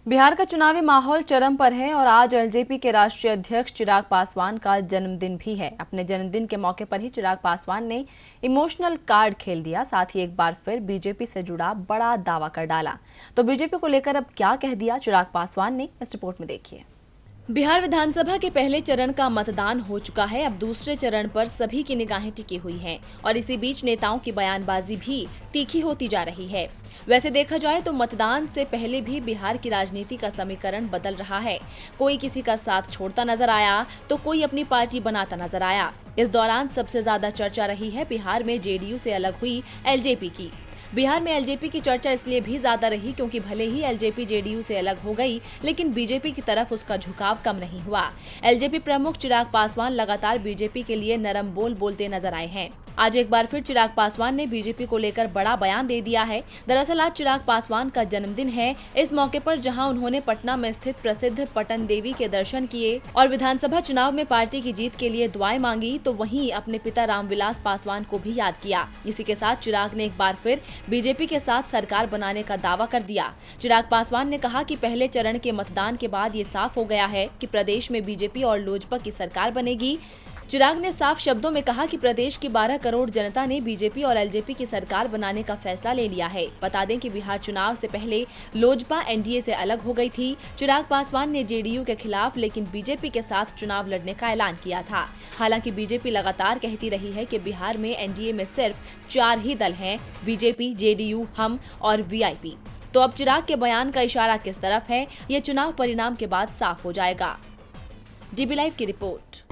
बिहार का चुनावी माहौल चरम पर है और आज एलजेपी के राष्ट्रीय अध्यक्ष चिराग पासवान का जन्मदिन भी है। अपने जन्मदिन के मौके पर ही चिराग पासवान ने इमोशनल कार्ड खेल दिया, साथ ही एक बार फिर बीजेपी से जुड़ा बड़ा दावा कर डाला। तो बीजेपी को लेकर अब क्या कह दिया चिराग पासवान ने, इस रिपोर्ट में देखिए। बिहार विधानसभा के पहले चरण का मतदान हो चुका है। अब दूसरे चरण पर सभी की निगाहें टिकी हुई हैं और इसी बीच नेताओं की बयानबाजी भी तीखी होती जा रही है। वैसे देखा जाए तो मतदान से पहले भी बिहार की राजनीति का समीकरण बदल रहा है। कोई किसी का साथ छोड़ता नजर आया तो कोई अपनी पार्टी बनाता नजर आया। इस दौरान सबसे ज्यादा चर्चा रही है बिहार में जेडीयू से अलग हुई एलजेपी की। बिहार में एलजेपी की चर्चा इसलिए भी ज्यादा रही क्योंकि भले ही एलजेपी जेडीयू से अलग हो गई, लेकिन बीजेपी की तरफ उसका झुकाव कम नहीं हुआ। एलजेपी प्रमुख चिराग पासवान लगातार बीजेपी के लिए नरम बोल बोलते नजर आए हैं। आज एक बार फिर चिराग पासवान ने बीजेपी को लेकर बड़ा बयान दे दिया है। दरअसल आज चिराग पासवान का जन्मदिन है। इस मौके पर जहां उन्होंने पटना में स्थित प्रसिद्ध पटन देवी के दर्शन किए और विधानसभा चुनाव में पार्टी की जीत के लिए दुआएं मांगी, तो वहीं अपने पिता रामविलास पासवान को भी याद किया। इसी के साथ चिराग ने एक बार फिर बीजेपी के साथ सरकार बनाने का दावा कर दिया। चिराग पासवान ने कहा कि पहले चरण के मतदान के बाद ये साफ हो गया है कि प्रदेश में बीजेपी और लोजपा की सरकार बनेगी। चिराग ने साफ शब्दों में कहा कि प्रदेश की 12 करोड़ जनता ने बीजेपी और एलजेपी की सरकार बनाने का फैसला ले लिया है। बता दें कि बिहार चुनाव से पहले लोजपा एनडीए से अलग हो गई थी। चिराग पासवान ने जेडीयू के खिलाफ लेकिन बीजेपी के साथ चुनाव लड़ने का ऐलान किया था। हालांकि बीजेपी लगातार कहती रही है कि बिहार में एनडीए में सिर्फ 4 ही दल हैं, बीजेपी, जेडीयू, हम और वीआईपी। तो अब चिराग के बयान का इशारा किस तरफ है, ये चुनाव परिणाम के बाद साफ हो जाएगा। डीबी लाइव की रिपोर्ट।